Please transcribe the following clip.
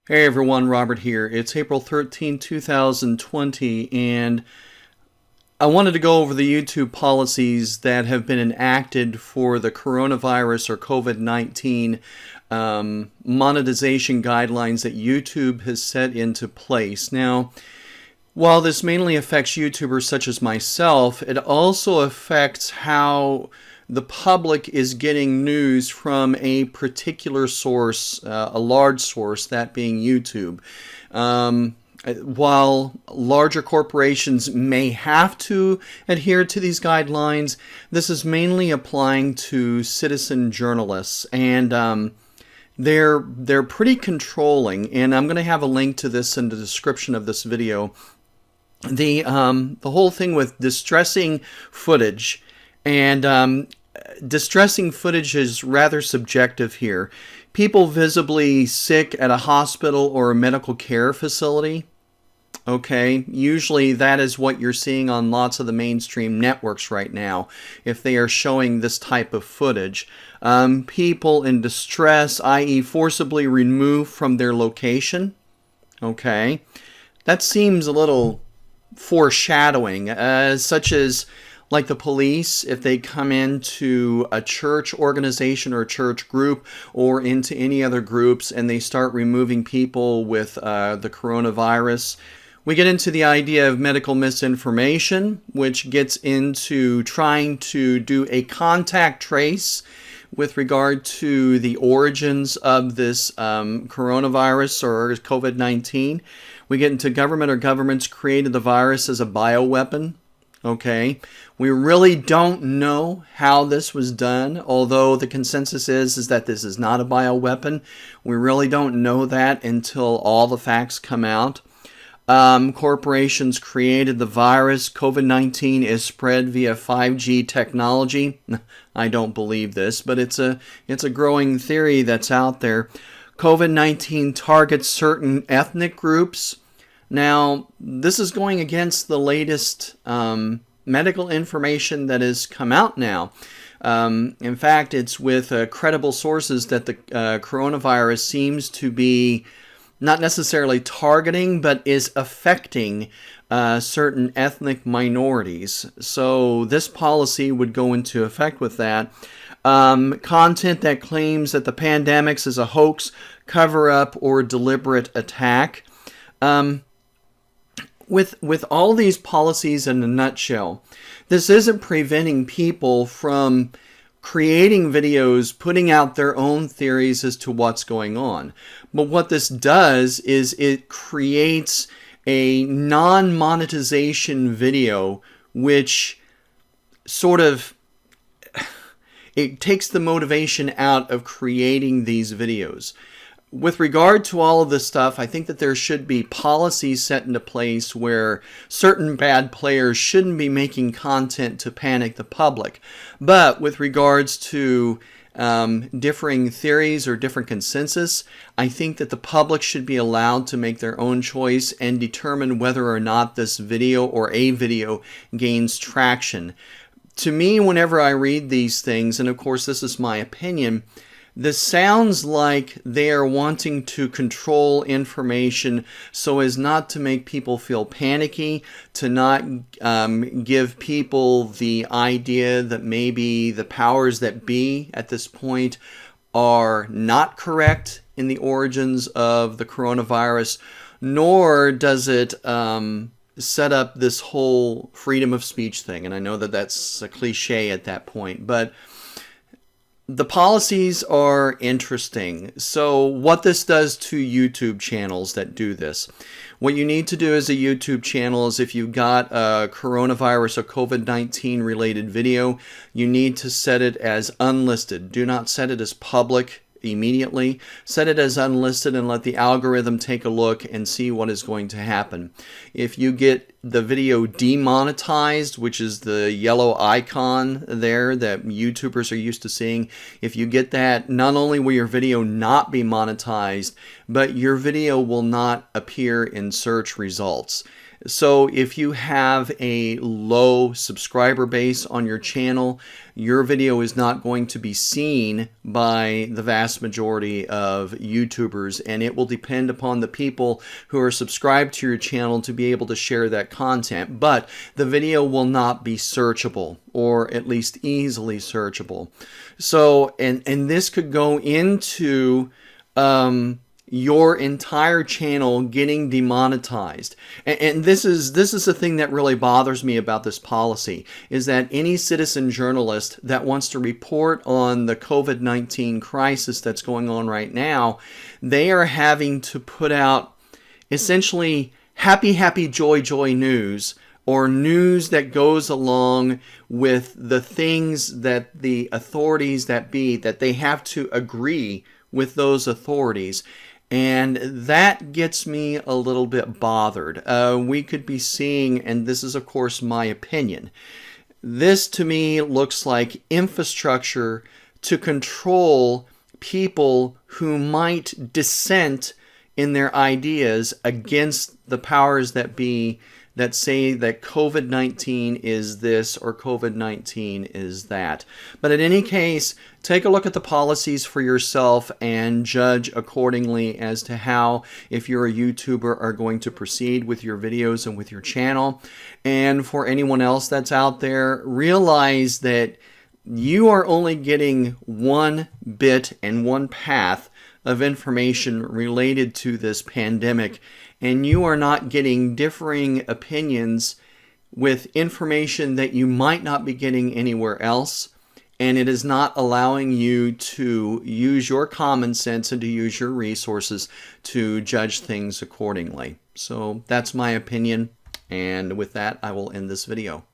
Hey everyone, Robert here. It's April 13, 2020, and I wanted to go over the YouTube policies that have been enacted for the coronavirus or COVID-19 monetization guidelines that YouTube has set into place. Now, while this mainly affects YouTubers such as myself, it also affects how the public is getting news from a particular source, a large source, that being YouTube. While larger corporations may have to adhere to these guidelines, this is mainly applying to citizen journalists, and they're pretty controlling. And I'm going to have a link to this in the description of this video. The whole thing with distressing footage, and distressing footage is rather subjective here. People visibly sick at a hospital or a medical care facility, okay, usually that is what you're seeing on lots of the mainstream networks right now if they are showing this type of footage. People in distress, i.e. forcibly removed from their location, okay, that seems a little foreshadowing, such as like the police, if they come into a church organization or a church group or into any other groups and they start removing people with the coronavirus. We get into the idea of medical misinformation, which gets into trying to do a contact trace with regard to the origins of this coronavirus or COVID-19. We get into government or governments created the virus as a bioweapon. Okay, we really don't know how this was done, although the consensus is that this is not a bioweapon. We really don't know that until all the facts come out. Corporations created the virus. COVID-19 is spread via 5G technology. I don't believe this, but it's a growing theory that's out there. COVID-19 targets certain ethnic groups. Now, this is going against the latest medical information that has come out now. In fact, it's with credible sources that the coronavirus seems to be not necessarily targeting, but is affecting certain ethnic minorities. So this policy would go into effect with that. Content that claims that the pandemics is a hoax, cover-up, or deliberate attack. With all these policies in a nutshell, this isn't preventing people from creating videos, putting out their own theories as to what's going on. But what this does is it creates a non-monetization video, which sort of, it takes the motivation out of creating these videos. With regard to all of this stuff, I think that there should be policies set into place where certain bad players shouldn't be making content to panic the public. But with regards to differing theories or different consensus, I think that the public should be allowed to make their own choice and determine whether or not this video or a video gains traction. To me, whenever I read these things, and of course this is my opinion, this sounds like they are wanting to control information so as not to make people feel panicky, to not give people the idea that maybe the powers that be at this point are not correct in the origins of the coronavirus, nor does it set up this whole freedom of speech thing. And I know that that's a cliche at that point, but the policies are interesting. So what this does to YouTube channels that do this, what you need to do as a YouTube channel is if you've got a coronavirus or COVID-19 related video, you need to set it as unlisted. Do not set it as public immediately. Set it as unlisted and let the algorithm take a look and see what is going to happen. If you get the video demonetized, which is the yellow icon there that YouTubers are used to seeing, if you get that, not only will your video not be monetized, but your video will not appear in search results. So if you have a low subscriber base on your channel, your video is not going to be seen by the vast majority of YouTubers, and it will depend upon the people who are subscribed to your channel to be able to share that content. But the video will not be searchable, or at least easily searchable. So, and this could go into your entire channel getting demonetized. And this is the thing that really bothers me about this policy, is that any citizen journalist that wants to report on the COVID-19 crisis that's going on right now, they are having to put out essentially happy, joy news, or news that goes along with the things that the authorities that they have to agree with those authorities. And that gets me a little bit bothered. We could be seeing, and this is of course my opinion, this to me looks like infrastructure to control people who might dissent in their ideas against the powers that be, that say that COVID-19 is this or COVID-19 is that. But in any case, take a look at the policies for yourself and judge accordingly as to how, if you're a YouTuber, are going to proceed with your videos and with your channel. And for anyone else that's out there, realize that you are only getting one bit and one path of information related to this pandemic, and you are not getting differing opinions with information that you might not be getting anywhere else, and it is not allowing you to use your common sense and to use your resources to judge things accordingly. So that's my opinion, and with that I will end this video.